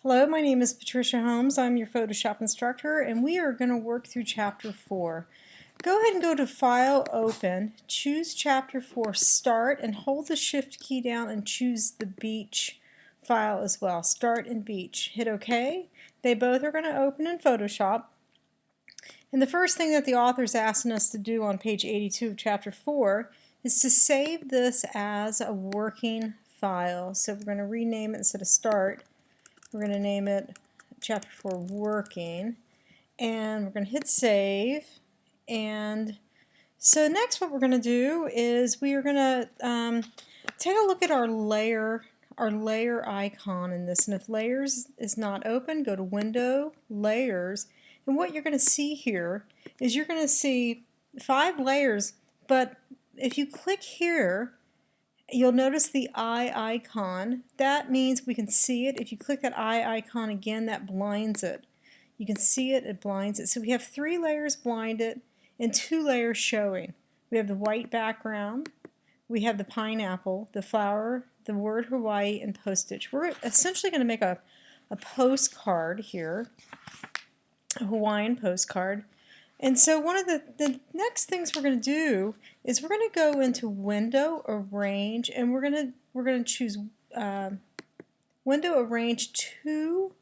Hello, my name is Patricia Holmes. I'm your Photoshop instructor, and we are going to work through Chapter 4. Go ahead and go to File, Open, choose Chapter 4, Start, and hold the Shift key down and choose the Beach file as well. Start and Beach. Hit OK. They both are going to open in Photoshop. And the first thing that the author is asking us to do on page 82 of Chapter 4 is to save this as a working file. So we're going to rename it instead of Start. We're going to name it Chapter 4 Working, and we're going to hit Save. And so next what we're going to do is we are going to take a look at our layer icon in this. And if Layers is not open, go to Window, Layers, and what you're going to see here is you're going to see 5 layers, but if you click here, you'll notice the eye icon. That means we can see it. If you click that eye icon again, that blinds it. You can see it, it blinds it. So we have 3 layers blinded and 2 layers showing. We have the white background, we have the pineapple, the flower, the word Hawaii, and postage. We're essentially going to make a postcard here, a Hawaiian postcard. And so one of the next things we're going to do is we're going to go into Window, Arrange, and we're going to choose Window, Arrange 2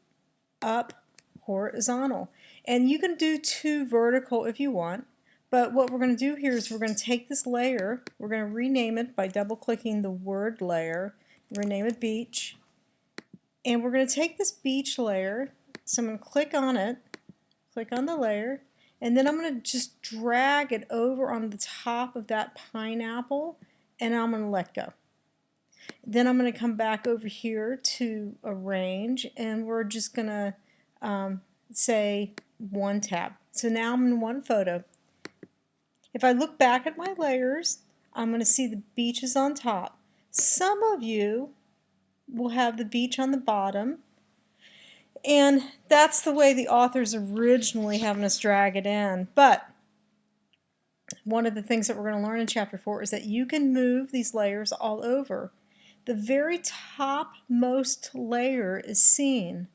up horizontal. And you can do 2 vertical if you want, but what we're going to do here is we're going to take this layer, we're going to rename it by double-clicking the word layer, rename it Beach, and we're going to take this beach layer, so I'm going to click on it, click on the layer, and then I'm going to just drag it over on the top of that pineapple, and I'm going to let go. Then I'm going to come back over here to Arrange, and we're just going to say one tab. So now I'm in one photo. If I look back at my layers, I'm going to see the beach is on top. Some of you will have the beach on the bottom, and that's the way the author's originally having us drag it in. But one of the things that we're going to learn in Chapter 4 is that you can move these layers all over. The very topmost layer is seen.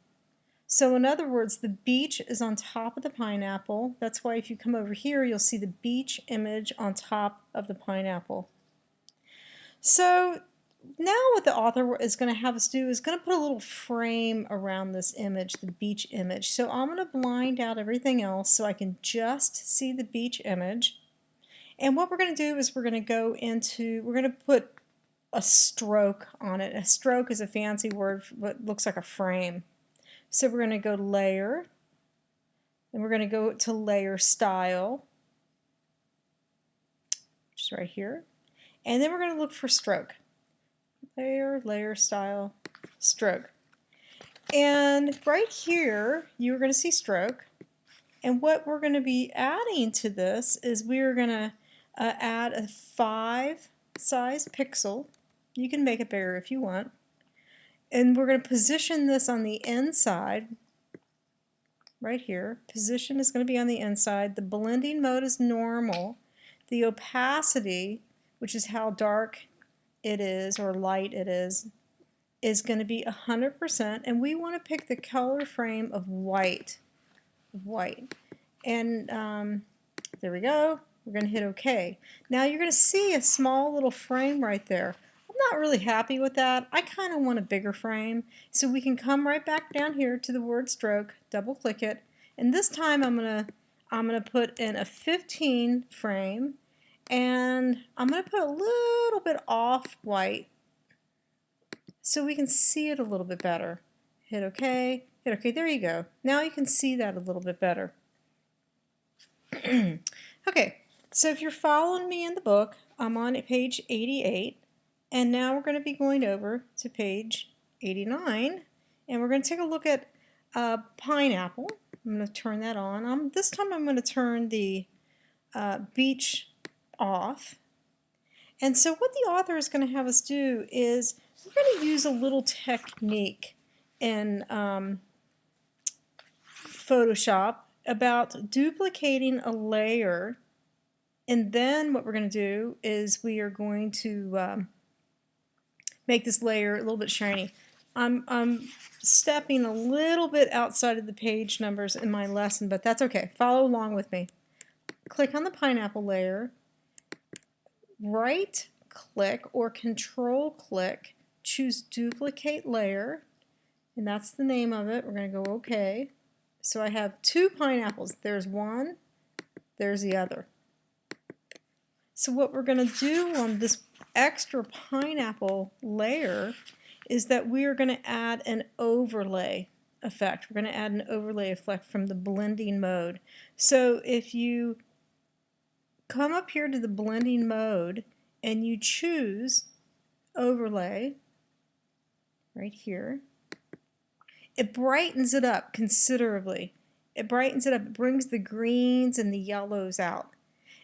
So in other words, the beach is on top of the pineapple. That's why if you come over here, you'll see the beach image on top of the pineapple. So now what the author is going to have us do is going to put a little frame around this image, the beach image. So I'm going to blind out everything else so I can just see the beach image. And what we're going to do is we're going to put a stroke on it. A stroke is a fancy word for what looks like a frame. So we're going to go to Layer, and we're going to go to Layer Style, which is right here. And then we're going to look for Stroke. Layer, Layer Style, Stroke. And right here, you're going to see Stroke. And what we're going to be adding to this is we're going to add a 5 size pixel. You can make it bigger if you want. And we're going to position this on the inside, right here. Position is going to be on the inside. The blending mode is normal. The opacity, which is how dark it is or light it is going to be 100%. And we want to pick the color frame of white. And there we go. We're going to hit OK. Now you're going to see a small little frame right there. I'm not really happy with that. I kind of want a bigger frame. So we can come right back down here to the word Stroke, double click it, and this time I'm gonna put in a 15 frame, and I'm gonna put a little bit off white so we can see it a little bit better. Hit OK, hit OK, there you go. Now you can see that a little bit better. Okay, so if you're following me in the book, I'm on page 88. And now we're going to be going over to page 89, and we're going to take a look at pineapple. I'm going to turn that on. This time I'm going to turn the beach off. And so what the author is going to have us do is we're going to use a little technique in Photoshop about duplicating a layer, and then what we're going to do is we are going to make this layer a little bit shiny. I'm stepping a little bit outside of the page numbers in my lesson, but that's okay. Follow along with me. Click on the pineapple layer, right click or control click, choose duplicate layer, and that's the name of it. We're going to go OK. So I have two pineapples. There's one, there's the other. So what we're going to do on this extra pineapple layer is that we are going to add an overlay effect. We're going to add an overlay effect from the blending mode. So if you come up here to the blending mode and you choose overlay right here, it brightens it up considerably. It brightens it up, it brings the greens and the yellows out.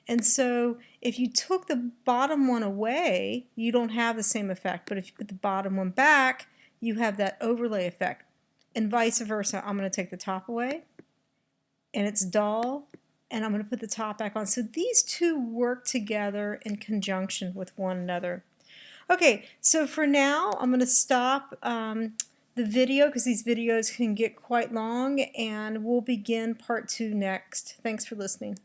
And so if you took the bottom one away, you don't have the same effect. But if you put the bottom one back, you have that overlay effect. And vice versa. I'm going to take the top away, and it's dull, and I'm going to put the top back on. So these two work together in conjunction with one another. Okay, so for now, I'm going to stop the video because these videos can get quite long, and we'll begin part 2 next. Thanks for listening.